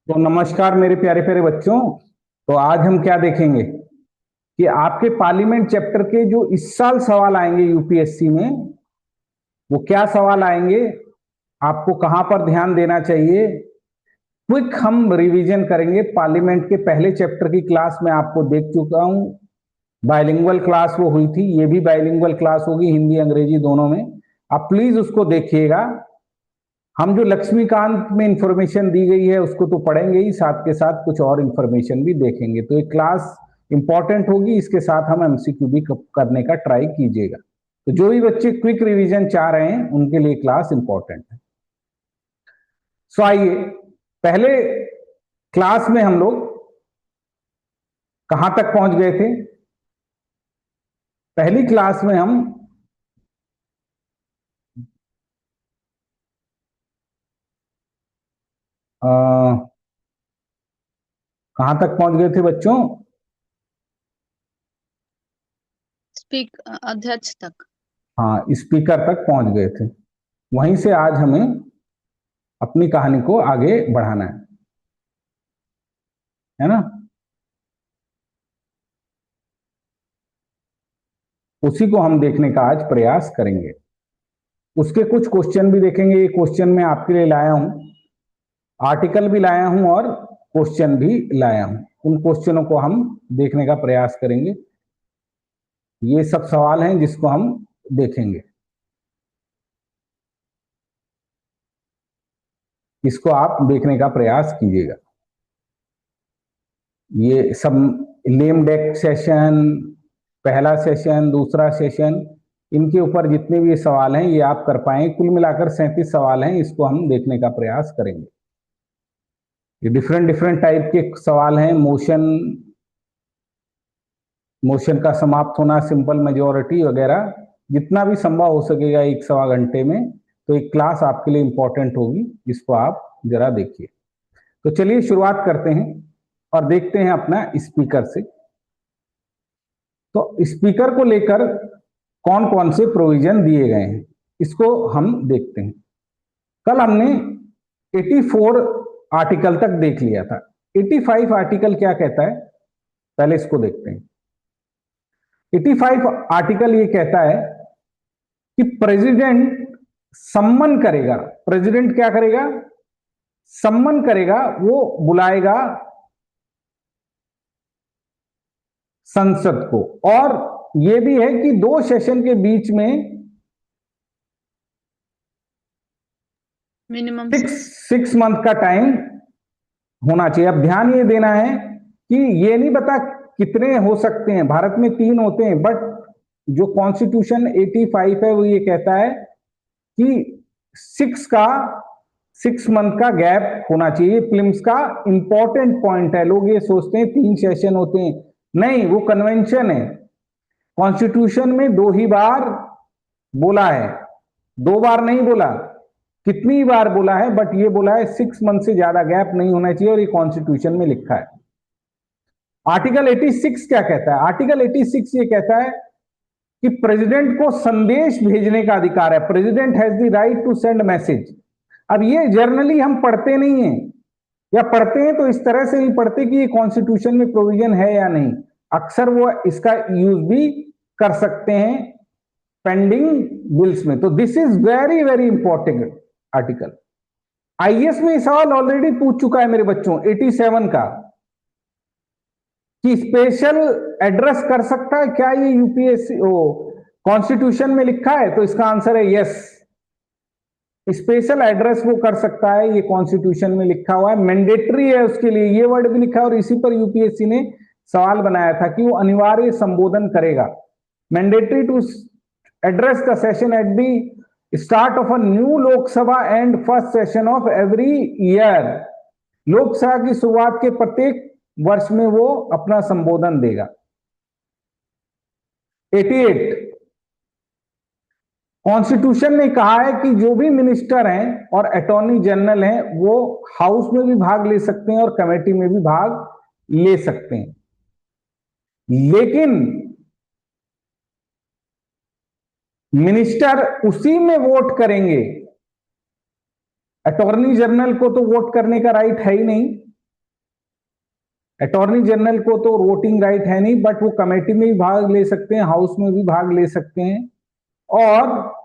तो नमस्कार मेरे प्यारे प्यारे बच्चों। तो आज हम क्या देखेंगे कि आपके पार्लियामेंट चैप्टर के जो इस साल सवाल आएंगे यूपीएससी में, वो क्या सवाल आएंगे, आपको कहां पर ध्यान देना चाहिए। क्विक हम रिवीजन करेंगे। पार्लियामेंट के पहले चैप्टर की क्लास में आपको देख चुका हूं। बाइलिंगुअल क्लास वो हुई थी, ये भी बाइलिंगुअल क्लास होगी, हिंदी अंग्रेजी दोनों में। आप प्लीज उसको देखिएगा। हम जो लक्ष्मीकांत में इंफॉर्मेशन दी गई है उसको तो पढ़ेंगे ही, साथ के साथ कुछ और इंफॉर्मेशन भी देखेंगे। तो ये क्लास इंपॉर्टेंट होगी, इसके साथ हम एमसीक्यू भी करने का ट्राई कीजिएगा। तो जो भी बच्चे क्विक रिवीजन चाह रहे हैं उनके लिए क्लास इंपॉर्टेंट है। सो आइए, पहले क्लास में हम लोग कहां तक पहुंच गए थे। पहली क्लास में हम कहां तक पहुंच गए थे बच्चों? अध्यक्ष तक। हाँ, स्पीकर तक पहुंच गए थे। वहीं से आज हमें अपनी कहानी को आगे बढ़ाना है ना। उसी को हम देखने का आज प्रयास करेंगे। उसके कुछ क्वेश्चन भी देखेंगे। ये क्वेश्चन मैं आपके लिए लाया हूं, आर्टिकल भी लाया हूं और क्वेश्चन भी लाया हूं। उन क्वेश्चनों को हम देखने का प्रयास करेंगे। ये सब सवाल हैं जिसको हम देखेंगे। इसको आप देखने का प्रयास कीजिएगा। ये सब लेम डेक सेशन, पहला सेशन, दूसरा सेशन, इनके ऊपर जितने भी ये सवाल हैं ये आप कर पाए। कुल मिलाकर 37 सवाल हैं, इसको हम देखने का प्रयास करेंगे। ये डिफरेंट डिफरेंट टाइप के सवाल हैं। मोशन का समाप्त होना, सिंपल मेजोरिटी वगैरह, जितना भी संभव हो सकेगा एक सवा घंटे में। तो एक क्लास आपके लिए इंपॉर्टेंट होगी, जिसको आप जरा देखिए। तो चलिए शुरुआत करते हैं और देखते हैं अपना स्पीकर से। तो स्पीकर को लेकर कौन कौन से प्रोविजन दिए गए हैं इसको हम देखते हैं। कल हमने 84 आर्टिकल तक देख लिया था। 85 आर्टिकल क्या कहता है, पहले इसको देखते हैं। 85 आर्टिकल ये कहता है कि प्रेसिडेंट सम्मन करेगा। प्रेसिडेंट क्या करेगा? सम्मन करेगा, वो बुलाएगा संसद को। और ये भी है कि 2 सेशन के बीच में मिनिमम 6 मंथ का टाइम होना चाहिए। अब ध्यान ये देना है कि ये नहीं बता कितने हो सकते हैं। भारत में 3 होते हैं, बट जो कॉन्स्टिट्यूशन 85 है वो ये कहता है कि 6 मंथ का गैप होना चाहिए। प्रीलिम्स का इंपॉर्टेंट पॉइंट है। लोग ये सोचते हैं 3 सेशन होते हैं, नहीं, वो कन्वेंशन है। कॉन्स्टिट्यूशन में 2 ही बार बोला है, 2 बार नहीं बोला। कितनी बार बोला है, बट ये बोला है 6 मंथ से ज्यादा गैप नहीं होना चाहिए, और ये कॉन्स्टिट्यूशन में लिखा है। आर्टिकल 86 क्या कहता है? आर्टिकल 86 ये कहता है कि प्रेसिडेंट को संदेश भेजने का अधिकार है। President has the right to send message. अब ये जर्नली हम पढ़ते नहीं है, या पढ़ते हैं तो इस तरह से नहीं पढ़ते कि ये कॉन्स्टिट्यूशन में प्रोविजन है या नहीं। अक्सर वो इसका यूज भी कर सकते हैं पेंडिंग बिल्स में। तो this is very very important article. IAS में सवाल ऑलरेडी पूछ चुका है मेरे बच्चों 87 का, कि स्पेशल एड्रेस कर सकता है क्या ये यूपीएससी, कॉन्स्टिट्यूशन में लिखा है? तो इसका आंसर है यस, स्पेशल एड्रेस वो कर सकता है, ये कॉन्स्टिट्यूशन में लिखा हुआ है। मैंडेटरी है उसके लिए, ये वर्ड भी लिखा है। और इसी पर यूपीएससी ने सवाल बनाया था कि वो अनिवार्य संबोधन करेगा। Mandatory to address the session at the start of a new Lok Sabha and first session of every year. Lok Sabha की शुरुआत के प्रत्येक वर्ष में वो अपना संबोधन देगा। 88 कॉन्स्टिट्यूशन ने कहा है कि जो भी मिनिस्टर हैं और अटॉर्नी जनरल हैं वो हाउस में भी भाग ले सकते हैं और कमेटी में भी भाग ले सकते हैं, लेकिन मिनिस्टर उसी में वोट करेंगे। अटॉर्नी जनरल को तो वोट करने का राइट है ही नहीं। अटॉर्नी जनरल को तो वोटिंग राइट है नहीं, बट वो कमेटी में भी भाग ले सकते हैं, हाउस में भी भाग ले सकते हैं, और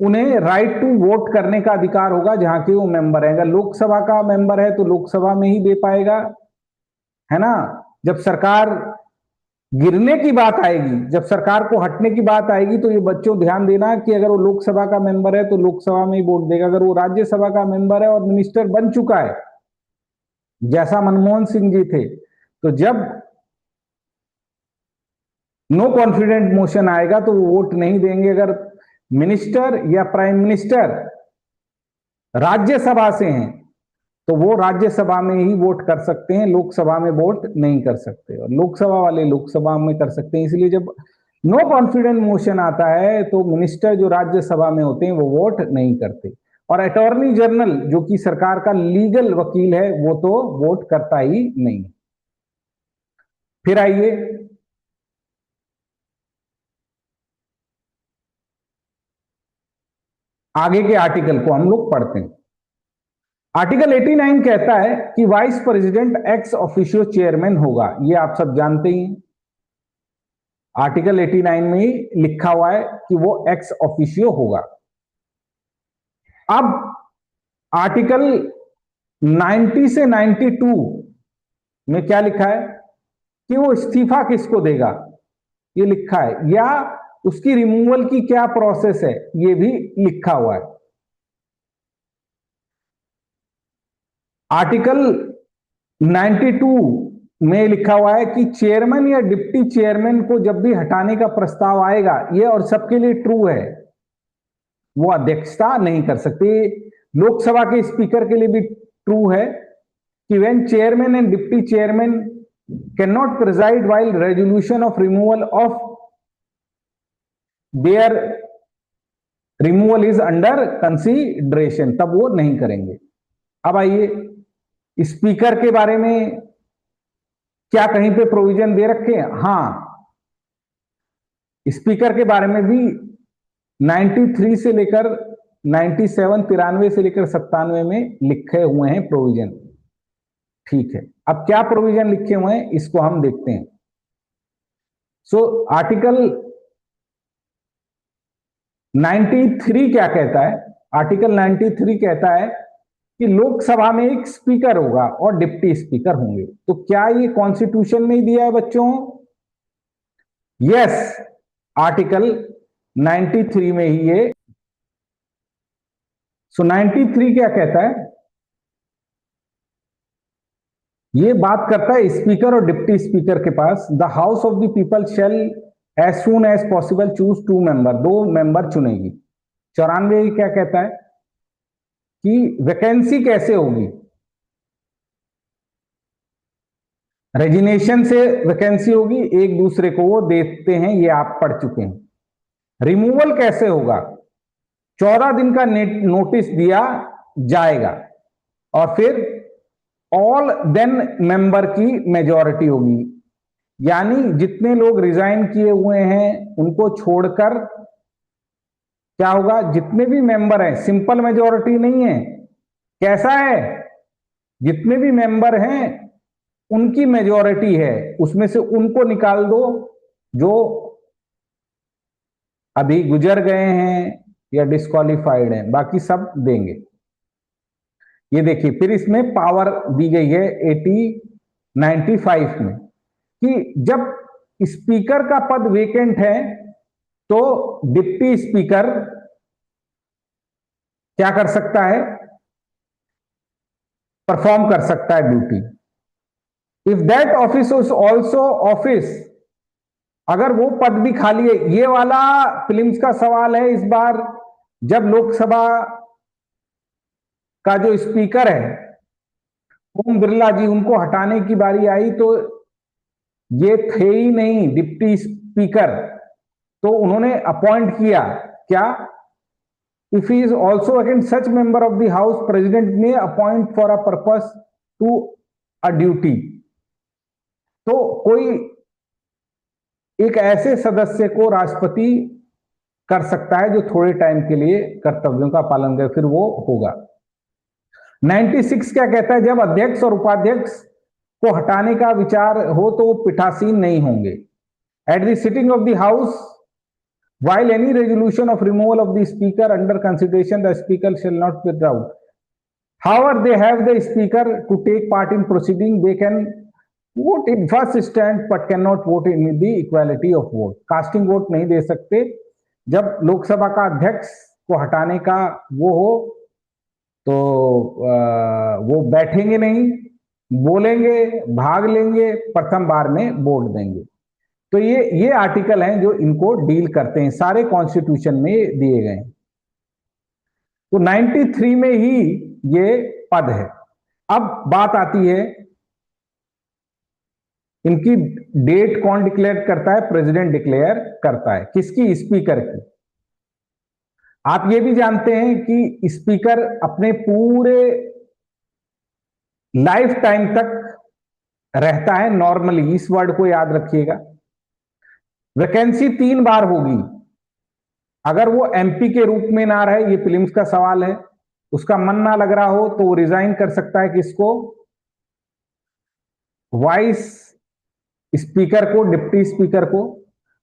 उन्हें राइट टू वोट करने का अधिकार होगा जहां के वो मेंबर है। अगर लोकसभा का मेंबर है तो लोकसभा में ही दे पाएगा, है ना। जब सरकार गिरने की बात आएगी, जब सरकार को हटने की बात आएगी, तो ये बच्चों ध्यान देना कि अगर वो लोकसभा का मेंबर है तो लोकसभा में ही वोट देगा। अगर वो राज्यसभा का मेंबर है और मिनिस्टर बन चुका है, जैसा मनमोहन सिंह जी थे, तो जब नो कॉन्फिडेंट मोशन आएगा तो वो वोट नहीं देंगे। अगर मिनिस्टर या प्राइम मिनिस्टर राज्यसभा से हैं तो वो राज्यसभा में ही वोट कर सकते हैं, लोकसभा में वोट नहीं कर सकते, और लोकसभा वाले लोकसभा में कर सकते हैं। इसलिए जब नो कॉन्फिडेंस मोशन आता है तो मिनिस्टर जो राज्यसभा में होते हैं वो वोट नहीं करते, और अटॉर्नी जनरल जो कि सरकार का लीगल वकील है वो तो वोट करता ही नहीं। फिर आइए आगे के आर्टिकल को हम लोग पढ़ते हैं। आर्टिकल 89 कहता है कि vice president ex officio chairman होगा, ये आप सब जानते ही हैं। आर्टिकल 89 में ही लिखा हुआ है कि वो एक्स ऑफिशियो होगा। अब आर्टिकल 90 से 92 में क्या लिखा है कि वो इस्तीफा किसको देगा, ये लिखा है, या उसकी रिमूवल की क्या प्रोसेस है, ये भी लिखा हुआ है। आर्टिकल 92 में लिखा हुआ है कि चेयरमैन या डिप्टी चेयरमैन को जब भी हटाने का प्रस्ताव आएगा, ये और सबके लिए ट्रू है, वो अध्यक्षता नहीं कर सकते। लोकसभा के स्पीकर के लिए भी ट्रू है कि when chairman and deputy chairman can not preside while resolution of removal of their removal is under consideration, तब वो नहीं करेंगे। अब आइए स्पीकर के बारे में क्या कहीं पे प्रोविजन दे रखे हैं? हाँ, स्पीकर के बारे में भी 93 से लेकर 97, 93 से लेकर 97 में लिखे हुए हैं प्रोविजन। ठीक है, अब क्या प्रोविजन लिखे हुए हैं इसको हम देखते हैं। सो आर्टिकल 93 क्या कहता है? आर्टिकल 93 कहता है कि लोकसभा में एक स्पीकर होगा और डिप्टी स्पीकर होंगे। तो क्या ये कॉन्स्टिट्यूशन में ही दिया है बच्चों? यस, आर्टिकल 93 में ही ये। सो 93 क्या कहता है? ये बात करता है स्पीकर और डिप्टी स्पीकर के पास, the house of the people shall as soon as possible choose 2 member, 2 member चुनेगी। 94 क्या कहता है कि वैकेंसी कैसे होगी? रेजिग्नेशन से वैकेंसी होगी, एक दूसरे को वो देते हैं, ये आप पढ़ चुके हैं। रिमूवल कैसे होगा? 14 दिन का नोटिस दिया जाएगा, और फिर ऑल देन मेंबर की मेजॉरिटी होगी, यानी जितने लोग रिजाइन किए हुए हैं उनको छोड़कर क्या होगा, जितने भी मेंबर हैं, सिंपल मेजॉरिटी नहीं है, कैसा है, जितने भी मेंबर हैं उनकी मेजॉरिटी है, उसमें से उनको निकाल दो जो अभी गुजर गए हैं या डिस्क्वालिफाइड हैं, बाकी सब देंगे। ये देखिए, फिर इसमें पावर दी गई है 95 में कि जब स्पीकर का पद वेकेंट है तो डिप्टी स्पीकर क्या कर सकता है? परफॉर्म कर सकता है duty. If that office is also office, अगर वो पद भी खाली है, ये वाला फिल्म्स का सवाल है इस बार, जब लोकसभा का जो स्पीकर है ओम बिरला जी, उनको हटाने की बारी आई तो ये थे ही नहीं डिप्टी स्पीकर, तो उन्होंने अपॉइंट किया क्या? If he is also again such member of the house, president may appoint for a purpose to a duty. तो कोई एक ऐसे सदस्य को राष्ट्रपति कर सकता है जो थोड़े टाइम के लिए कर्तव्यों का पालन करे, फिर वो होगा। 96 क्या कहता है? जब अध्यक्ष और उपाध्यक्ष को हटाने का विचार हो तो वो पीठासीन नहीं होंगे। At the sitting of the house while any resolution of removal of the speaker under consideration, the speaker shall not withdraw. However, they have the speaker to take part in proceeding. They can vote in first stand but cannot vote in the equality of vote. Casting vote नहीं दे सकते। जब लोकसभा का अध्यक्ष को हटाने का वो हो तो वो बैठेंगे नहीं, बोलेंगे, भाग लेंगे, प्रथम बार में वोट देंगे। तो ये आर्टिकल हैं जो इनको डील करते हैं, सारे कॉन्स्टिट्यूशन में दिए गए हैं। तो 93 में ही ये पद है। अब बात आती है इनकी डेट कौन डिक्लेयर करता है? प्रेसिडेंट डिक्लेयर करता है। किसकी? स्पीकर की। आप ये भी जानते हैं कि स्पीकर अपने पूरे लाइफ टाइम तक रहता है नॉर्मली, इस वर्ड को याद रखिएगा। वैकेंसी 3 बार होगी। अगर वो एमपी के रूप में ना रहे, ये प्रीलिम्स का सवाल है, उसका मन ना लग रहा हो तो वो रिजाइन कर सकता है। किसको? वाइस स्पीकर को, डिप्टी स्पीकर को।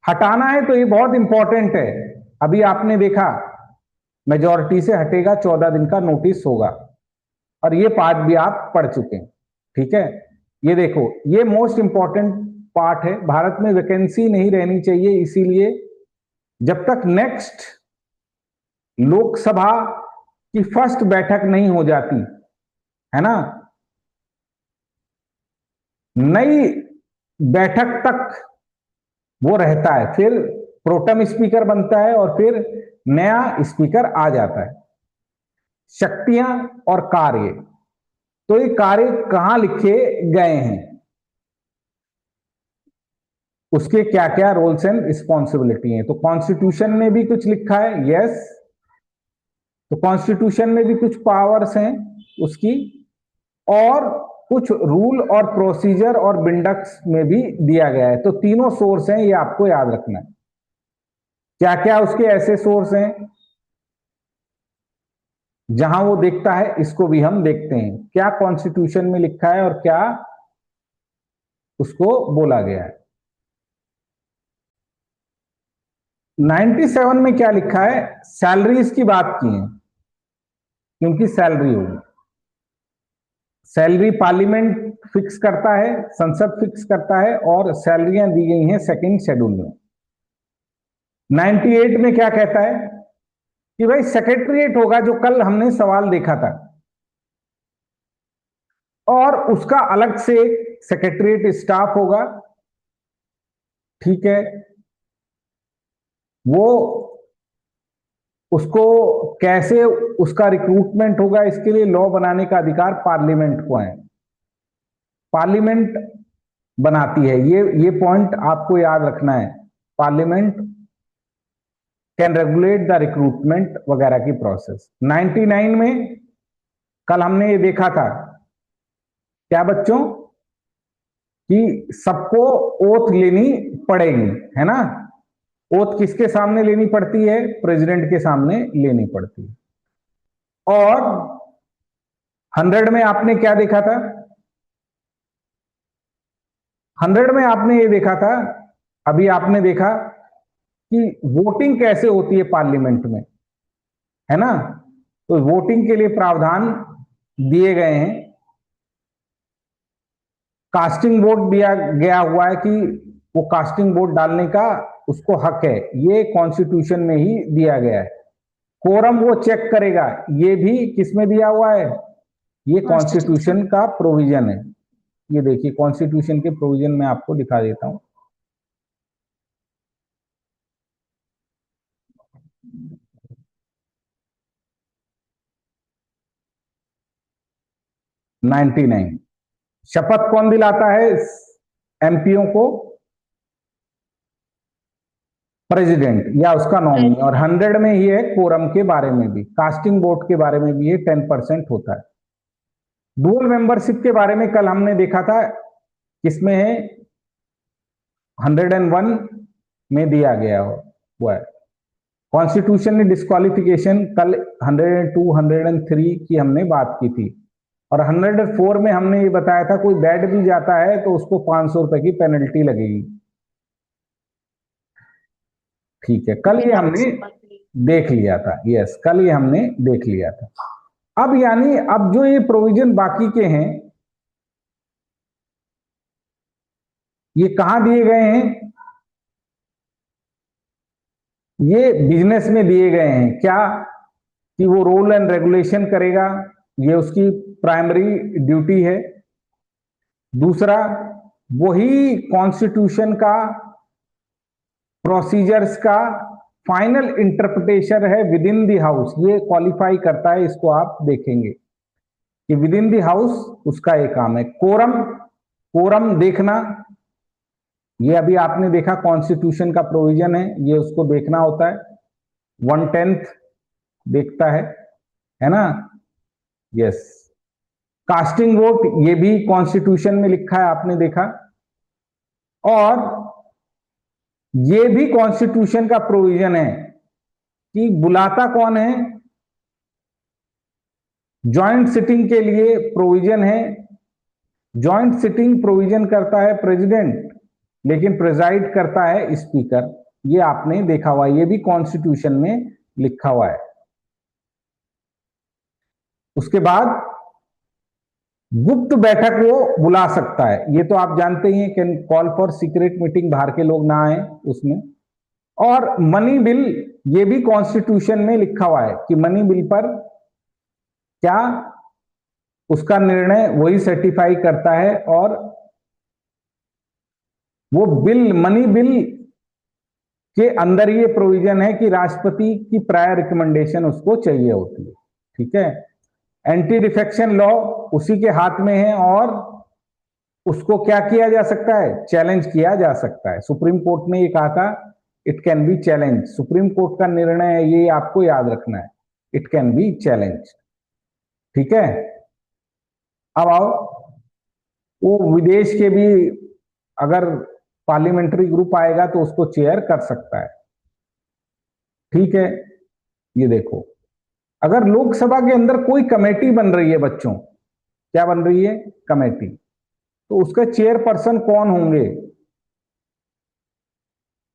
हटाना है तो ये बहुत इंपॉर्टेंट है। अभी आपने देखा मेजॉरिटी से हटेगा, 14 दिन का नोटिस होगा, और ये पार्ट भी आप पढ़ चुके हैं। ठीक है, ये देखो, ये मोस्ट इंपॉर्टेंट पार्ट है। भारत में वैकेंसी नहीं रहनी चाहिए, इसीलिए जब तक नेक्स्ट लोकसभा की फर्स्ट बैठक नहीं हो जाती है ना, नई बैठक तक वो रहता है, फिर प्रोटम स्पीकर बनता है और फिर नया स्पीकर आ जाता है। शक्तियां और कार्य, तो ये कार्य कहां लिखे गए हैं, उसके क्या क्या रोल्स एंड रिस्पॉन्सिबिलिटी हैं। तो कॉन्स्टिट्यूशन में भी कुछ लिखा है, यस। तो कॉन्स्टिट्यूशन में भी कुछ पावर्स हैं उसकी, और कुछ रूल और प्रोसीजर और बिंडक्स में भी दिया गया है। तो तीनों सोर्स हैं, ये आपको याद रखना है। क्या क्या उसके ऐसे सोर्स हैं जहां वो देखता है, इसको भी हम देखते हैं, क्या कॉन्स्टिट्यूशन में लिखा है और क्या उसको बोला गया है। 97 में क्या लिखा है? सैलरीज की बात की है, क्योंकि सैलरी होगी। सैलरी पार्लियामेंट फिक्स करता है, संसद फिक्स करता है, और सैलरियां दी गई हैं सेकंड शेड्यूल में। 98 में क्या कहता है कि भाई सेक्रेटरीट होगा, जो कल हमने सवाल देखा था, और उसका अलग से सेक्रेटरीट स्टाफ होगा। ठीक है, वो उसको कैसे उसका रिक्रूटमेंट होगा, इसके लिए लॉ बनाने का अधिकार पार्लियामेंट को है। पार्लियामेंट बनाती है, ये पॉइंट आपको याद रखना है। Parliament can regulate the recruitment वगैरह की प्रोसेस। 99 में कल हमने ये देखा था क्या बच्चों, कि सबको ओथ लेनी पड़ेगी, है ना। ओथ किसके सामने लेनी पड़ती है? प्रेसिडेंट के सामने लेनी पड़ती है। और 100 में आपने क्या देखा था? 100 में आपने ये देखा था, अभी आपने देखा कि वोटिंग कैसे होती है पार्लियामेंट में, है ना। तो वोटिंग के लिए प्रावधान दिए गए हैं। कास्टिंग वोट दिया गया हुआ है कि वो कास्टिंग वोट डालने का उसको हक है, ये कॉन्स्टिट्यूशन में ही दिया गया है। कोरम वो चेक करेगा, ये भी किसमें दिया हुआ है? ये कॉन्स्टिट्यूशन का प्रोविजन है। ये देखिए, कॉन्स्टिट्यूशन के प्रोविजन में आपको दिखा देता हूं। नाइनटी 99 शपथ कौन दिलाता है एमपीओ को? प्रेसिडेंट या उसका नॉमिनी। और 100 में ही है कोरम के बारे में भी, कास्टिंग वोट के बारे में भी ये 10% होता है। डुअल मेंबरशिप के बारे में कल हमने देखा था, किसमें है? 101 में दिया गया हुआ है। कॉन्स्टिट्यूशन ने डिस्क्वालिफिकेशन कल 102, 103 की हमने बात की थी। और 104 में हमने ये बताया था कोई बैठ भी जाता है तो उसको 500 रुपए की पेनल्टी लगेगी। ठीक है, कल ये हमने देख लिया था। यस, कल ये हमने देख लिया था। अब यानी अब जो ये प्रोविजन बाकी के हैं ये कहां दिए गए हैं? ये बिजनेस में दिए गए हैं। क्या कि वो रूल एंड रेगुलेशन करेगा, ये उसकी प्राइमरी ड्यूटी है। दूसरा, वही कॉन्स्टिट्यूशन का, प्रोसीजर्स का फाइनल इंटरप्रिटेशन है विद इन द हाउस, ये क्वालिफाई करता है। इसको आप देखेंगे कि विद इन द हाउस उसका ये काम है। कोरम, कोरम देखना, ये अभी आपने देखा कॉन्स्टिट्यूशन का प्रोविजन है, ये उसको देखना होता है। 1/10 देखता है ना? यस। कास्टिंग वोट, ये भी कॉन्स्टिट्यूशन में लिखा है, आपने देखा। और ये भी कॉन्स्टिट्यूशन का प्रोविजन है कि बुलाता कौन है। जॉइंट सिटिंग के लिए प्रोविजन है। जॉइंट सिटिंग प्रोविजन करता है प्रेसिडेंट, लेकिन प्रिजाइड करता है स्पीकर। ये आपने देखा हुआ है, ये भी कॉन्स्टिट्यूशन में लिखा हुआ है। उसके बाद गुप्त बैठक वो बुला सकता है, ये तो आप जानते ही हैं, can call for secret meeting, बाहर के लोग ना आए उसमें। और मनी बिल, ये भी कॉन्स्टिट्यूशन में लिखा हुआ है कि मनी बिल पर क्या उसका निर्णय वही सर्टिफाई करता है। और वो बिल, मनी बिल के अंदर ये प्रोविजन है कि राष्ट्रपति की प्रायर रिकमेंडेशन उसको चाहिए होती है। ठीक है। एंटी डिफेक्शन लॉ उसी के हाथ में है और उसको क्या किया जा सकता है? चैलेंज किया जा सकता है। सुप्रीम कोर्ट ने ये कहा था it can be challenge. Supreme court का निर्णय है, ये आपको याद रखना है, इट कैन बी चैलेंज। ठीक है। अब आओ, वो विदेश के भी अगर पार्लियामेंट्री ग्रुप आएगा तो उसको चेयर कर सकता है। ठीक है। ये देखो, अगर लोकसभा के अंदर कोई कमेटी बन रही है बच्चों, क्या बन रही है? कमेटी, तो उसका चेयरपर्सन कौन होंगे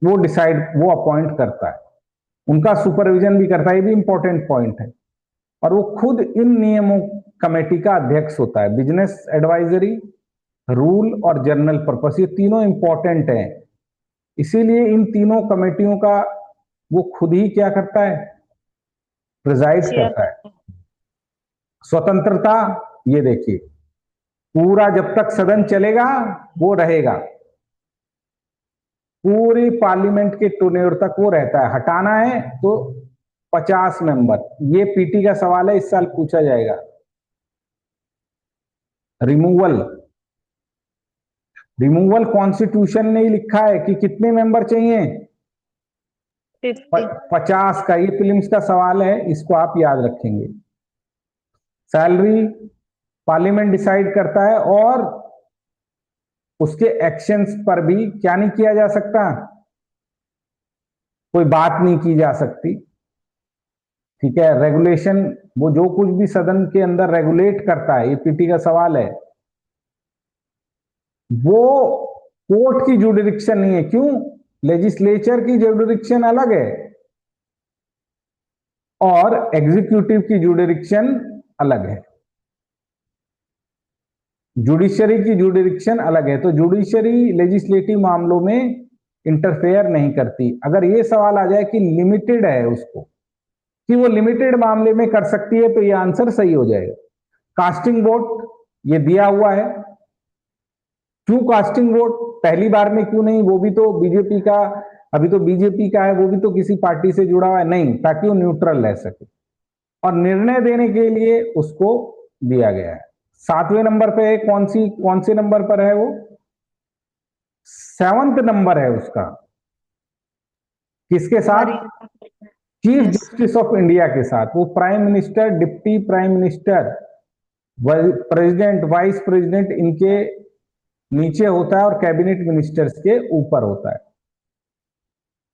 वो डिसाइड, वो अपॉइंट करता है। उनका सुपरविजन भी करता है, ये भी इंपॉर्टेंट पॉइंट है। और वो खुद इन नियमों कमेटी का अध्यक्ष होता है। बिजनेस एडवाइजरी, रूल और जनरल पर्पस, ये तीनों इंपॉर्टेंट हैं। इसीलिए इन तीनों कमेटियों का वो खुद ही क्या करता है? प्रिजाइड करता है। स्वतंत्रता, ये देखिए, पूरा जब तक सदन चलेगा वो रहेगा, पूरी पार्लियामेंट के टूनेर तक वो रहता है। हटाना है तो 50 मेंबर। ये पीटी का सवाल है, इस साल पूछा जाएगा। रिमूवल, रिमूवल कॉन्स्टिट्यूशन ने ही लिखा है कि कितने मेंबर चाहिए? 50 का। ये फिल्म्स का सवाल है, इसको आप याद रखेंगे। सैलरी पार्लियामेंट डिसाइड करता है और उसके एक्शंस पर भी क्या नहीं किया जा सकता? कोई बात नहीं की जा सकती। ठीक है। रेगुलेशन, वो जो कुछ भी सदन के अंदर रेगुलेट करता है, ये पीटी का सवाल है, वो कोर्ट की जुडिक्शन नहीं है। क्यों? लेजिस्लेचर की जुडिक्शन अलग है और एग्जीक्यूटिव की जुडिक्शन अलग है। जुडिशरी की जुडिक्शन अलग है। तो जुडिशरी लेजिस्लेटिव मामलों में इंटरफेयर नहीं करती। अगर ये सवाल आ जाए कि लिमिटेड है उसको, कि वो लिमिटेड मामले में कर सकती है, तो ये आंसर सही हो जाएगा। कास्टिंग वोट ये दिया हुआ है। क्यों कास्टिंग वोट? पहली बार में क्यों नहीं? वो भी तो बीजेपी का, अभी तो बीजेपी का है, वो भी तो किसी पार्टी से जुड़ा हुआ है नहीं, ताकि वो न्यूट्रल रह सके। और निर्णय देने के लिए उसको दिया गया है। 7वें नंबर पे कौन से नंबर पर है वो? 7th नंबर है उसका। किसके साथ? चीफ जस्टिस ऑफ इंडिया के साथ। वो prime minister, deputy prime minister, president, vice president इनके नीचे होता है और कैबिनेट मिनिस्टर्स के ऊपर होता है।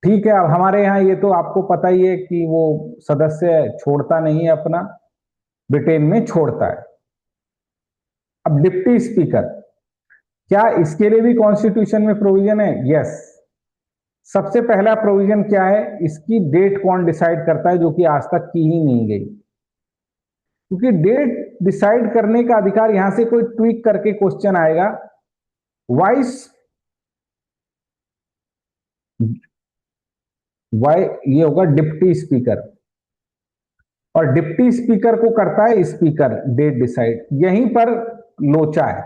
ठीक है। अब हमारे यहाँ ये तो आपको पता ही है कि वो सदस्य छोड़ता नहीं है अपना, ब्रिटेन में छोड़ता है। अब डिप्टी स्पीकर, क्या इसके लिए भी कॉन्स्टिट्यूशन में प्रोविजन है? यस। सबसे पहला प्रोविजन क्या है, इसकी डेट कौन डिसाइड करता है, जो कि आज तक की ही नहीं गई, क्योंकि डेट डिसाइड करने का अधिकार, यहां से कोई ट्वीक करके क्वेश्चन आएगा, वाइस वाई ये होगा डिप्टी स्पीकर, और डिप्टी स्पीकर को करता है स्पीकर डेट डिसाइड। यहीं पर लोचा है,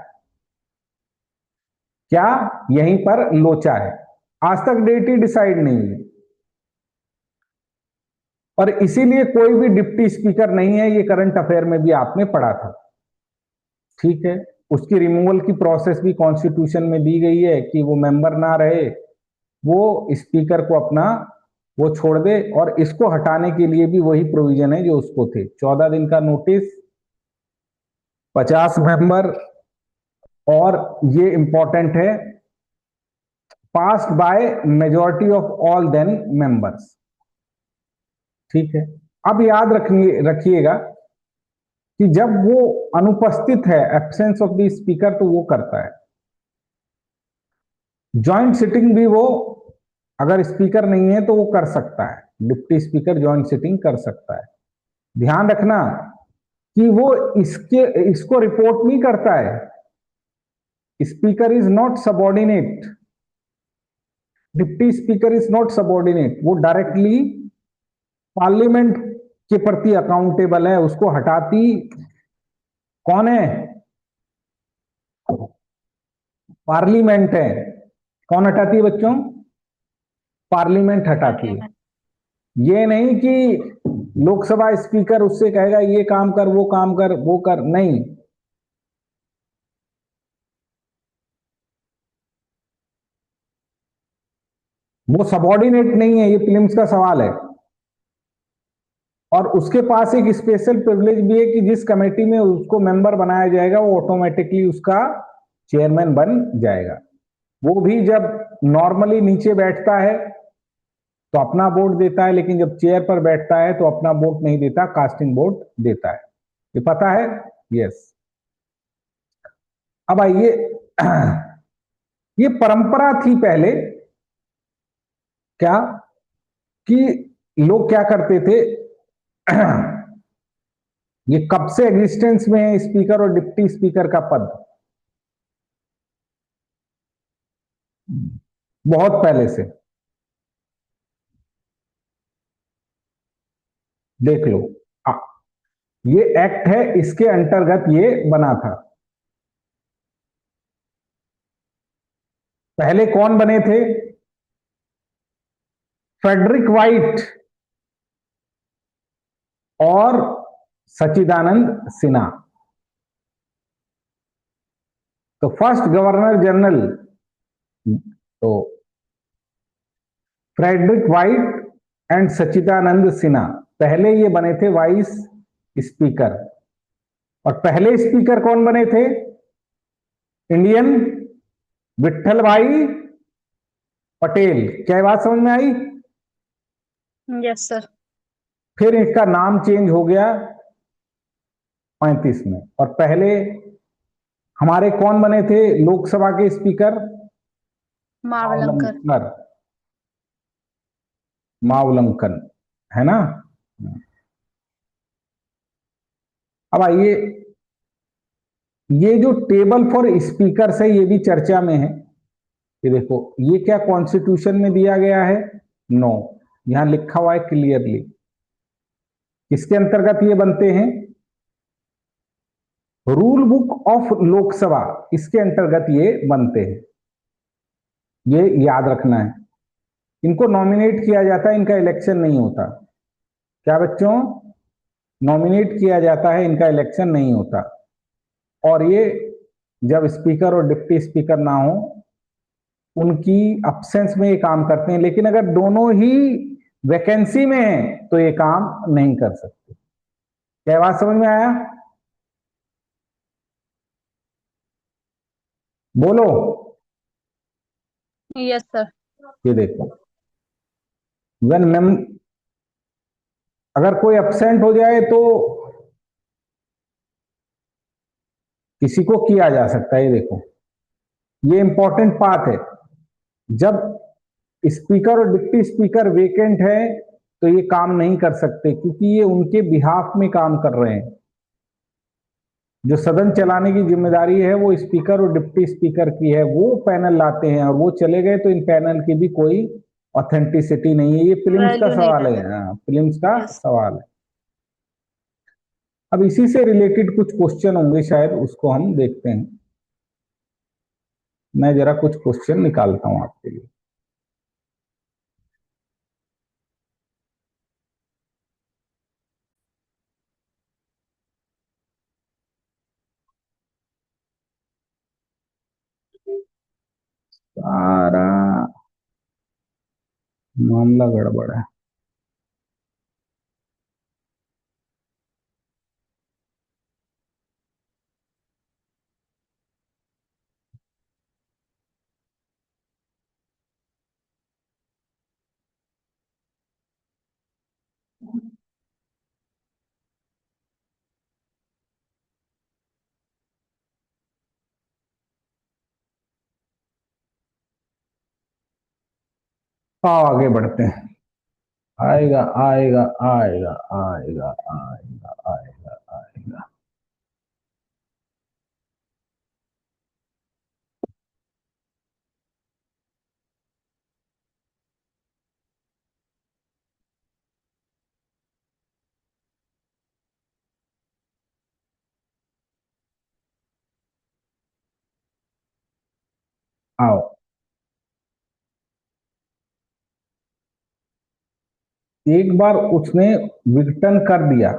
क्या यहीं पर लोचा है, आज तक डेट ही डिसाइड नहीं है, और इसीलिए कोई भी डिप्टी स्पीकर नहीं है, ये करंट अफेयर में भी आपने पढ़ा था। ठीक है, उसकी रिमूवल की प्रोसेस भी कॉन्स्टिट्यूशन में दी गई है कि वो मेंबर ना रहे, वो स्पीकर को अपना वो छोड़ दे, और इसको हटाने के लिए भी वही प्रोविजन है जो उसको थे, 14 दिन का नोटिस, 50 मेंबर, और ये इंपॉर्टेंट है, passed by majority of all then members. ठीक है, अब याद रखिएगा कि जब वो अनुपस्थित है, एब्सेंस ऑफ द स्पीकर, तो वो करता है जॉइंट सिटिंग भी, वो अगर स्पीकर नहीं है तो वो कर सकता है, डिप्टी स्पीकर जॉइंट सिटिंग कर सकता है। ध्यान रखना कि वो इसको रिपोर्ट नहीं करता है, speaker is not subordinate, deputy speaker is not subordinate, वो डायरेक्टली पार्लियामेंट के प्रति अकाउंटेबल है, उसको हटाती कौन है? पार्लियामेंट है। कौन हटाती है बच्चों? पार्लियामेंट हटाती है। ये नहीं कि लोकसभा स्पीकर उससे कहेगा ये काम कर, वो काम कर, वो कर, नहीं। वो सबॉर्डिनेट नहीं है, ये प्रीलिम्स का सवाल है। और उसके पास एक स्पेशल प्रिविलेज भी है कि जिस कमेटी में उसको मेंबर बनाया जाएगा, वो ऑटोमेटिकली उसका चेयरमैन बन जाएगा। वो भी जब नॉर्मली नीचे बैठता है तो अपना वोट देता है, लेकिन जब चेयर पर बैठता है तो अपना वोट नहीं देता, कास्टिंग वोट देता है। ये पता है? यस। अब आइए, ये परंपरा थी पहले, क्या कि लोग क्या करते थे, ये कब से एग्जिस्टेंस में है स्पीकर और डिप्टी स्पीकर का पद? बहुत पहले से। देख लो, आ, ये एक्ट है, इसके अंतर्गत ये बना था। पहले कौन बने थे? फ्रेडरिक वाइट और सच्चिदानंद सिन्हा। तो फर्स्ट गवर्नर जनरल तो फ्रेडरिक वाइट एंड सच्चिदानंद सिन्हा, पहले ये बने थे वाइस स्पीकर। और पहले स्पीकर कौन बने थे? इंडियन विट्ठल भाई पटेल। क्या बात समझ में आई? Yes sir. फिर इसका नाम चेंज हो गया 35 में, और पहले हमारे कौन बने थे लोकसभा के स्पीकर? मावलंकर। मावलंकर, मावलंकन, है ना। अब आइए, ये जो टेबल फॉर स्पीकर्स है ये भी चर्चा में है। ये देखो, ये क्या कॉन्स्टिट्यूशन में दिया गया है? नो, यहां लिखा हुआ है क्लियरली। किसके अंतर्गत ये बनते हैं? रूल बुक ऑफ लोकसभा, इसके अंतर्गत ये बनते हैं, ये याद रखना है। इनको नॉमिनेट किया जाता है, इनका इलेक्शन नहीं होता। क्या बच्चों? नॉमिनेट किया जाता है, इनका इलेक्शन नहीं होता। और ये जब स्पीकर और डिप्टी स्पीकर ना हो, उनकी अब्सेंस में ये काम करते हैं, लेकिन अगर दोनों ही वैकेंसी में है तो ये काम नहीं कर सकते। क्या बात समझ में आया? बोलो। Yes sir. ये देखो, वेन मेम अगर कोई एब्सेंट हो जाए तो किसी को किया जा सकता है। ये देखो, ये इंपॉर्टेंट पार्ट है। जब स्पीकर और डिप्टी स्पीकर वेकेंट है तो ये काम नहीं कर सकते, क्योंकि ये उनके बिहाफ में काम कर रहे हैं। जो सदन चलाने की जिम्मेदारी है वो स्पीकर और डिप्टी स्पीकर की है। वो पैनल लाते हैं और वो चले गए तो इन पैनल की भी कोई ऑथेंटिसिटी नहीं है। ये फिल्म्स का वैल्यू नहीं सवाल है। रहेगा। हाँ, फिल्म्स का यस। सवाल है। अब इसी से रिलेटेड कुछ क्वेश्चन होंगे शायद, उसको हम देखते हैं। मैं जरा कुछ क्वेश्चन निकालता हूं आपके लिए। सारा मामला गड़बड़ है। आओ आगे बढ़ते हैं। आएगा आएगा आएगा आएगा आएगा आएगा आएगा। आओ, एक बार उसने विघटन कर दिया।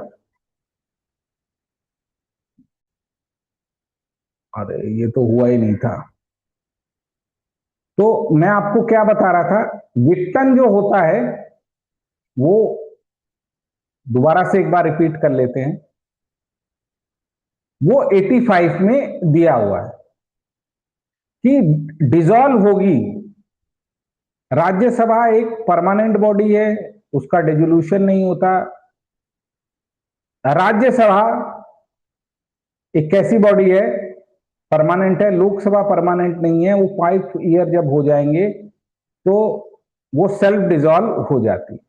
अरे ये तो हुआ ही नहीं था। तो मैं आपको क्या बता रहा था, विघटन जो होता है वो, दोबारा से एक बार रिपीट कर लेते हैं, वो 85 में दिया हुआ है कि डिसॉल्व होगी। राज्यसभा एक परमानेंट बॉडी है, उसका डिसोल्यूशन नहीं होता। राज्यसभा एक कैसी बॉडी है, परमानेंट है। लोकसभा परमानेंट नहीं है, वो 5 ईयर जब हो जाएंगे तो वो सेल्फ डिसॉल्व हो जाती है।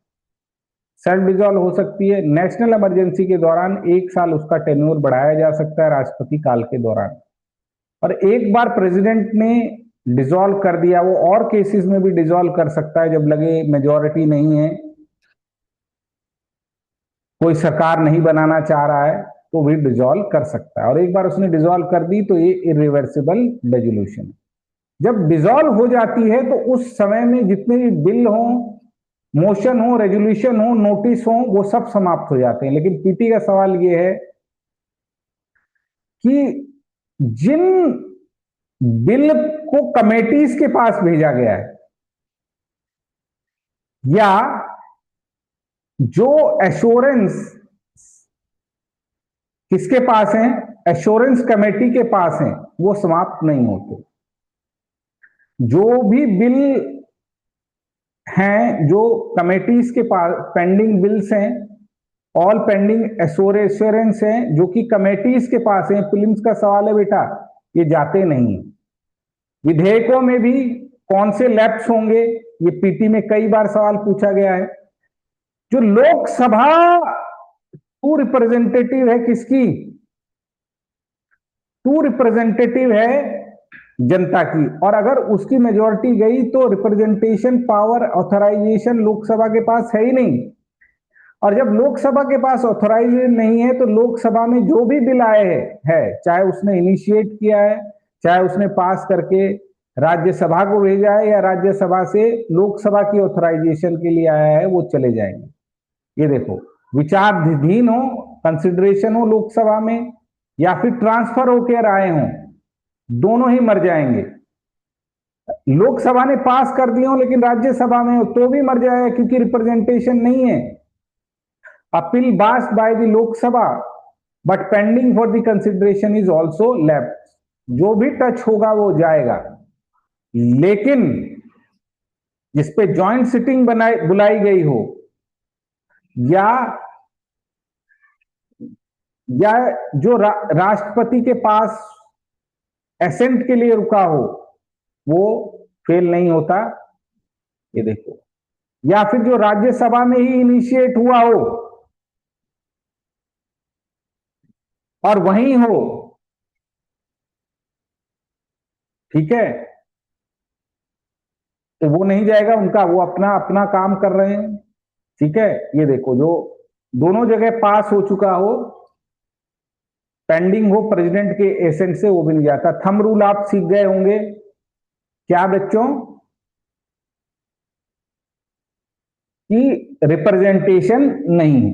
सेल्फ डिसॉल्व हो सकती है। नेशनल इमरजेंसी के दौरान 1 साल उसका टेन्योर बढ़ाया जा सकता है, राष्ट्रपति काल के दौरान। और एक बार प्रेसिडेंट ने डिसॉल्व कर दिया, वो और केसेस में भी डिसॉल्व कर सकता है जब लगे मेजॉरिटी नहीं है, कोई सरकार नहीं बनाना चाह रहा है, तो भी डिसॉल्व कर सकता है। और एक बार उसने डिसॉल्व कर दी तो ये इरिवर्सिबल डिसोल्यूशन। जब डिसॉल्व हो जाती है तो उस समय में जितने भी बिल हो, मोशन हो, रेजोल्यूशन हो, नोटिस हो, वो सब समाप्त हो जाते हैं। लेकिन पीटी का सवाल ये है कि जिन बिल को कमेटीज के पास भेजा गया है, या जो एश्योरेंस किसके पास है, एश्योरेंस कमेटी के पास है, वो समाप्त नहीं होते। जो भी बिल हैं जो कमेटीज के पास पेंडिंग बिल्स हैं, ऑल पेंडिंग एश्योरेंस हैं जो कि कमेटीज के पास हैं। फिल्म्स का सवाल है बेटा, ये जाते नहीं। विधेयकों में भी कौन से लैप्स होंगे, ये पीटी में कई बार सवाल पूछा गया है। जो लोकसभा टू रिप्रेजेंटेटिव है किसकी, टू रिप्रेजेंटेटिव है जनता की। और अगर उसकी मेजॉरिटी गई तो रिप्रेजेंटेशन पावर ऑथराइजेशन लोकसभा के पास है ही नहीं। और जब लोकसभा के पास ऑथराइजेशन नहीं है तो लोकसभा में जो भी बिल आए है, चाहे उसने इनिशिएट किया है, चाहे उसने पास करके राज्यसभा को भेजा है, या राज्यसभा से लोकसभा की ऑथराइजेशन के लिए आया है, वो चले जाएंगे। ये देखो, विचाराधीन हो, कंसिडरेशन हो लोकसभा में, या फिर ट्रांसफर होकर आए हों, दोनों ही मर जाएंगे। लोकसभा ने पास कर दिया हो लेकिन राज्यसभा में हो तो भी मर जाएगा, क्योंकि रिप्रेजेंटेशन नहीं है। Appeal passed by the Lok Sabha but pending for the consideration is also left। जो भी टच होगा वो जाएगा। लेकिन जिस पे ज्वाइंट सिटिंग बुलाई गई हो, या जो राष्ट्रपति के पास एसेंट के लिए रुका हो वो फेल नहीं होता। ये देखो, या फिर जो राज्यसभा में ही इनिशिएट हुआ हो और वहीं हो, ठीक है, तो वो नहीं जाएगा, उनका वो अपना अपना काम कर रहे हैं। ठीक है, ये देखो, जो दोनों जगह पास हो चुका हो, पेंडिंग हो प्रेसिडेंट के एसेंट से, वो भी नहीं जाता। थंब रूल आप सीख गए होंगे क्या बच्चों, कि रिप्रेजेंटेशन नहीं है।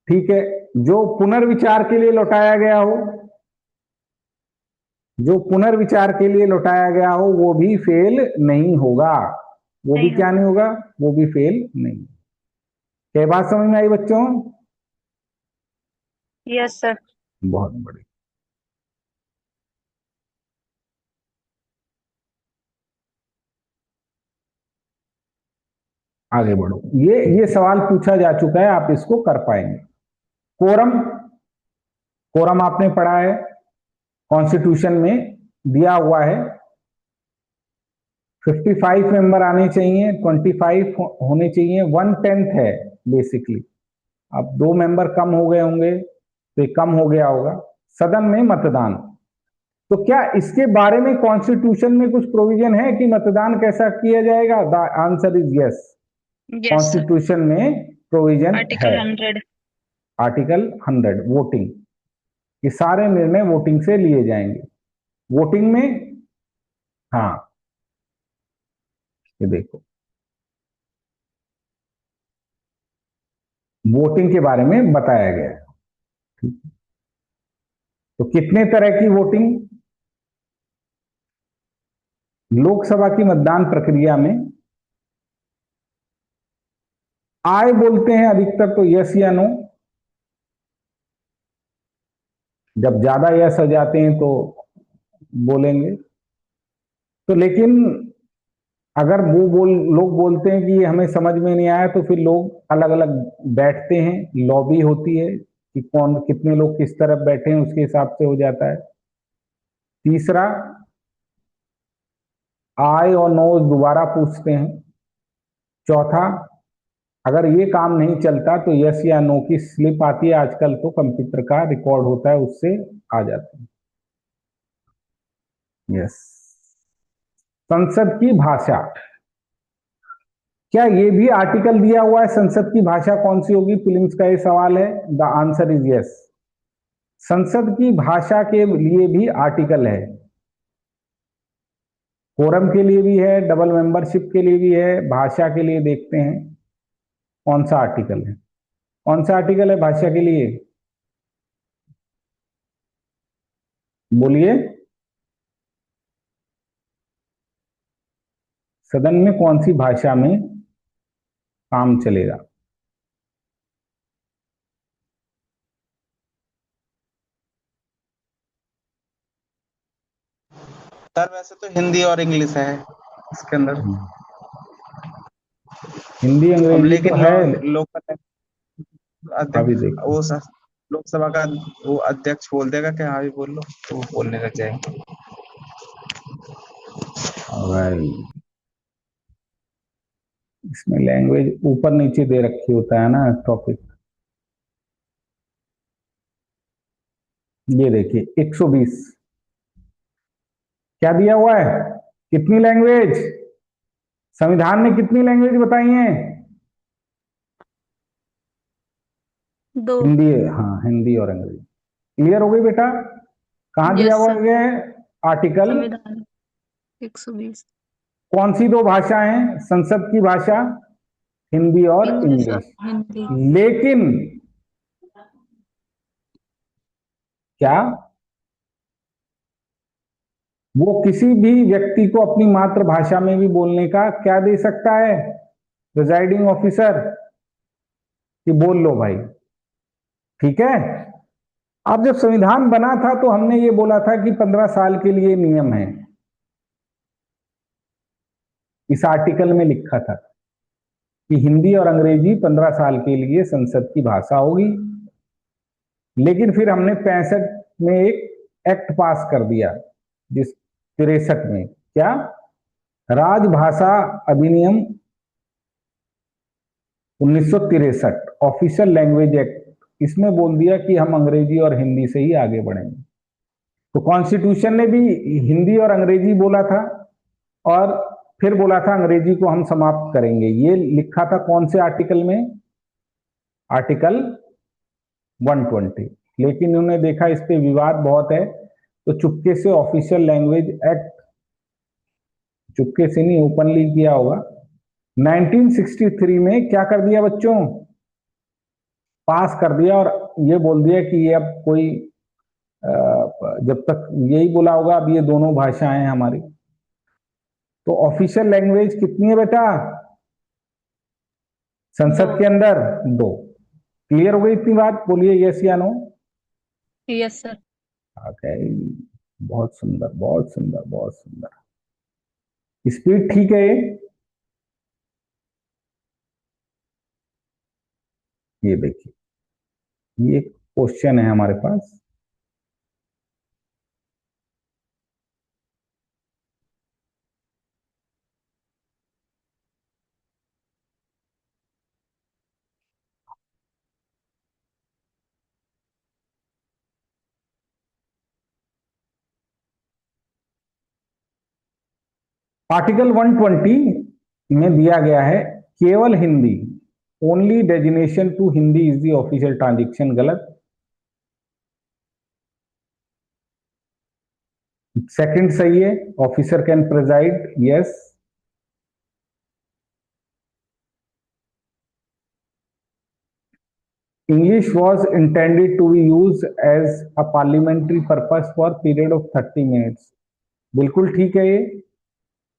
ठीक है, जो पुनर्विचार के लिए लौटाया गया हो, जो पुनर्विचार के लिए लौटाया गया हो, वो भी फेल नहीं होगा। वो भी नहीं क्या नहीं होगा, वो भी फेल नहीं। क्या बात समझ में आई बच्चों? Yes sir. बहुत बड़ी। आगे बढ़ो, ये सवाल पूछा जा चुका है, आप इसको कर पाएंगे। कोरम, कोरम आपने पढ़ा है, कॉन्स्टिट्यूशन में दिया हुआ है 55 मेंबर आने चाहिए, 25 होने चाहिए, 1/10 है बेसिकली। अब 2 मेंबर कम हो गए होंगे तो ये कम हो गया होगा। सदन में मतदान, तो क्या इसके बारे में कॉन्स्टिट्यूशन में कुछ प्रोविजन है कि मतदान कैसा किया जाएगा? The answer is yes, yes sir. Constitution में प्रोविजन है। आर्टिकल 100। आर्टिकल 100 वोटिंग, ये सारे निर्णय वोटिंग से लिए जाएंगे। वोटिंग में, हाँ, ये देखो, वोटिंग के बारे में बताया गया है। तो कितने तरह की वोटिंग? लोकसभा की मतदान प्रक्रिया में आय बोलते हैं अधिकतर, तो यस या नो। जब ज्यादा यस हो जाते हैं तो बोलेंगे। तो लेकिन अगर वो लोग बोलते हैं कि ये हमें समझ में नहीं आया, तो फिर लोग अलग अलग बैठते हैं, लॉबी होती है कि कौन कितने लोग किस तरफ बैठे हैं, उसके हिसाब से हो जाता है। तीसरा, आय और नो दोबारा पूछते हैं। चौथा, अगर ये काम नहीं चलता तो यस या नो की स्लिप आती है, आजकल तो कंप्यूटर का रिकॉर्ड होता है, उससे आ जाते हैं। यस। संसद की भाषा, क्या ये भी आर्टिकल दिया हुआ है? संसद की भाषा कौन सी होगी, प्रीलिम्स का ये सवाल है। द आंसर इज यस, संसद की भाषा के लिए भी आर्टिकल है। कोरम के लिए भी है, डबल मेंबरशिप के लिए भी है, भाषा के लिए देखते हैं कौन सा आर्टिकल है। कौन सा आर्टिकल है भाषा के लिए, बोलिए। सदन में कौन सी भाषा में काम चलेगा? सर वैसे तो हिंदी और इंग्लिश है इसके अंदर। हिंदी अब अंग्रेजी तो लेकिन है। लोकल अभी अध्यक्ष देखो, वो सर, लोकसभा का वो अध्यक्ष बोल देगा कि हाँ भी बोल लो, तो वो बोलने लग जाएंगे। भाई इसमें लैंग्वेज ऊपर नीचे दे रखी होता है ना टॉपिक। ये देखिए 120 क्या दिया हुआ है, कितनी लैंग्वेज, संविधान ने कितनी लैंग्वेज बताई है? 2। हिंदी, हाँ, हिंदी और अंग्रेजी। क्लियर हो गई बेटा? कहां दिया यस हुआ सर। है आर्टिकल? संविधान 120। कौन सी दो भाषाएं हैं संसद की भाषा? हिंदी और इंग्लिश और इंग्लिश। हिंदी। लेकिन क्या वो किसी भी व्यक्ति को अपनी मातृभाषा में भी बोलने का क्या दे सकता है प्रिजाइडिंग ऑफिसर, कि बोल लो भाई? ठीक है। अब जब संविधान बना था तो हमने ये बोला था कि 15 साल के लिए नियम है, इस आर्टिकल में लिखा था कि हिंदी और अंग्रेजी 15 साल के लिए संसद की भाषा होगी। लेकिन फिर हमने 65 में एक एक्ट पास कर दिया जिस 63 में, क्या, राजभाषा अधिनियम 1963, ऑफिशियल लैंग्वेज एक्ट। इसमें बोल दिया कि हम अंग्रेजी और हिंदी से ही आगे बढ़ेंगे। तो कॉन्स्टिट्यूशन ने भी हिंदी और अंग्रेजी बोला था और फिर बोला था अंग्रेजी को हम समाप्त करेंगे। ये लिखा था कौन से आर्टिकल में? आर्टिकल 120। लेकिन उन्होंने देखा इस पे विवाद बहुत है, तो चुपके से ऑफिशियल लैंग्वेज एक्ट, चुपके से नहीं ओपनली किया होगा, 1963 में क्या कर दिया बच्चों? पास कर दिया और ये बोल दिया कि ये अब कोई जब तक यही बोला होगा अब ये दोनों भाषाएं हैं हमारी। तो ऑफिशियल लैंग्वेज कितनी है बेटा संसद के अंदर? 2। क्लियर हो गई इतनी बात? बोलिए यस या नो। Yes sir. ओके, बहुत सुंदर, बहुत सुंदर, बहुत सुंदर। स्पीड ठीक है ये देखिए, ये क्वेश्चन है हमारे पास। आर्टिकल 120 में दिया गया है केवल Hindi, only designation to Hindi is the official transaction. गलत। सेकंड सही है, officer can preside, yes. English was intended to be used as a parliamentary purpose for period of 30 minutes। बिल्कुल ठीक है ये,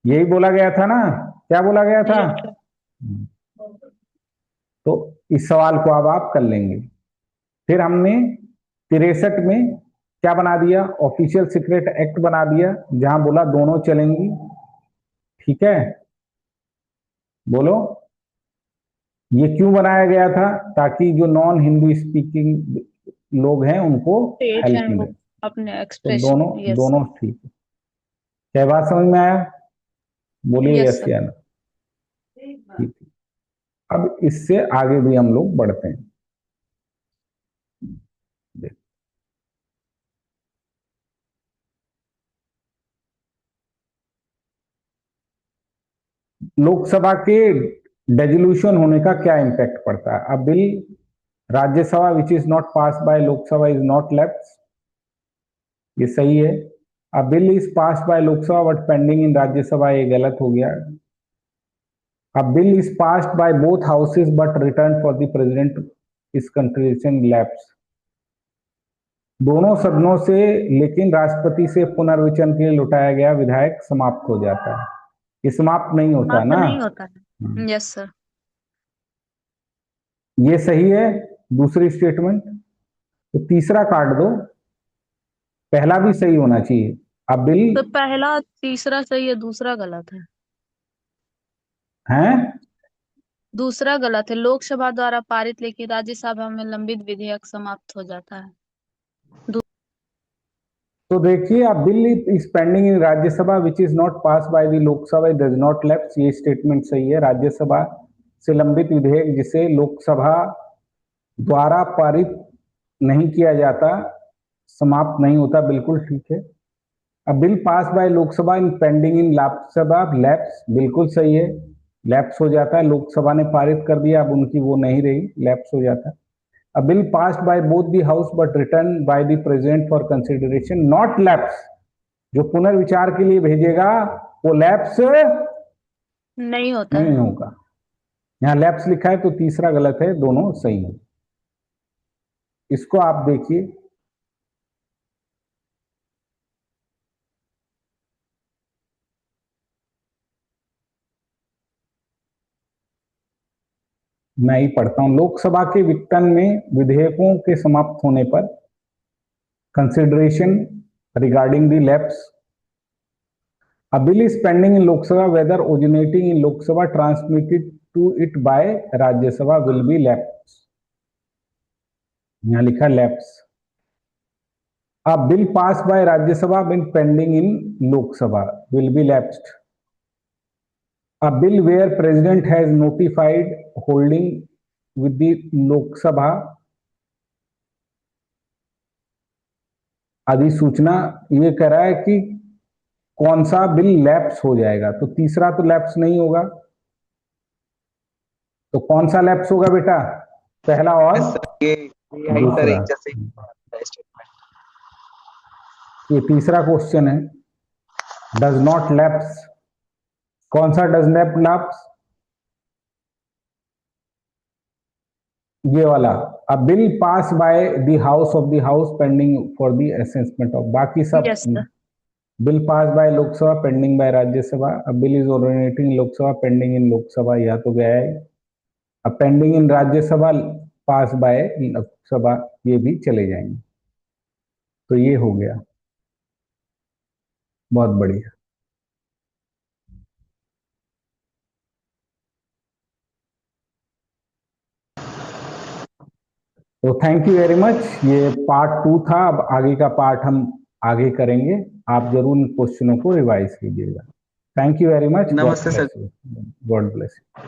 यही बोला गया था ना? क्या बोला गया था? तो इस सवाल को अब आप कर लेंगे। फिर हमने 63 में क्या बना दिया? ऑफिशियल सीक्रेट एक्ट बना दिया, जहां बोला दोनों चलेंगी। ठीक है, बोलो ये क्यों बनाया गया था? ताकि जो नॉन हिंदी स्पीकिंग लोग हैं उनको हेल्प मिले। अपने तो एक्सप्रेशन। दोनों यस दोनों ठीक है। क्या बात समझ में आया? बोलिए यस यस सर। या नो। ठीक है, अब इससे आगे भी हम लोग बढ़ते हैं। लोकसभा के डेजोल्यूशन होने का क्या इम्पैक्ट पड़ता है? अब bill Rajya Sabha which is not pass by Lok Sabha is not left, ये सही है। A bill is pass by Lok Sabha but pending in Rajya Sabha, ये गलत हो गया। A bill is passed by both houses but return for the president is consideration lapse. दोनों सदनों से लेकिन राष्ट्रपति से पुनर्विचन के लिए लौटाया गया विधायक समाप्त हो जाता है। ये समाप्त नहीं होता समाप्त ना? नहीं होता है। Yes sir. ये सही है दूसरी स्टेटमेंट। तो तीसरा काट दो, पहला भी सही होना चाहिए। अब बिल तो पहला तीसरा सही है, दूसरा गलत है। हैं? दूसरा गलत है। लोकसभा द्वारा पारित लेकिन राज्यसभा में लंबित विधेयक समाप्त हो जाता है। तो देखिए, अब bill is pending in Rajya Sabha which is not pass by the Lok Sabha does not left, ये स्टेटमेंट सही है। राज्यसभा से लंबित विधेयक जिसे लोकसभा द्वारा पारित नहीं किया जाता समाप्त नहीं होता, बिल्कुल ठीक है। अब bill pass by Lok Sabha in pending in Lok Sabha lapse, बिल्कुल सही है, लैप्स हो जाता है। लोकसभा ने पारित कर दिया, अब उनकी वो नहीं रही, लैप्स हो जाता है। A bill passed by both the house but returned by the president for consideration not lapse, जो पुनर्विचार के लिए भेजेगा वो लैप्स नहीं होता नहीं है। होगा। यहाँ लैप्स लिखा है तो तीसरा गलत है, दोनों सही है। इसको आप देखिए, मैं ही पढ़ता हूं। लोकसभा के विघटन में विधेयकों के समाप्त होने पर consideration regarding the lapse, a bill is pending in Lok Sabha whether originating in Lok Sabha transmitted to it by Rajya Sabha will be lapse, यहाँ लिखा lapse। A bill passed by Rajya Sabha been pending in Lok Sabha will be lapsed. A bill where President has notified holding with the Lok Sabha अधिसूचना, ये कह रहा है कि कौन सा बिल लैप्स हो जाएगा, तो तीसरा तो लैप्स नहीं होगा, तो कौन सा लैप्स होगा बेटा? पहला और दूसरा। ये तीसरा क्वेश्चन है, डज नॉट लैप्स। कौन सा डज नॉट लैप्स? ये वाला, a bill pass by the house of the house pending for the assessment of, बाकी सब Yes, sir. Bill pass by Lok Sabha pending by Rajya Sabha, a bill is originating Lok Sabha pending in Lok Sabha, यह तो गया है। अब pending in Rajya Sabha pass by Lok Sabha, ये भी चले जाएंगे, तो ये हो गया, बहुत बढ़िया। तो थैंक यू वेरी मच। ये पार्ट 2 था, अब आगे का पार्ट हम आगे करेंगे। आप जरूर इन क्वेश्चनों को रिवाइज कीजिएगा। Thank you very much. नमस्ते सर। God bless you.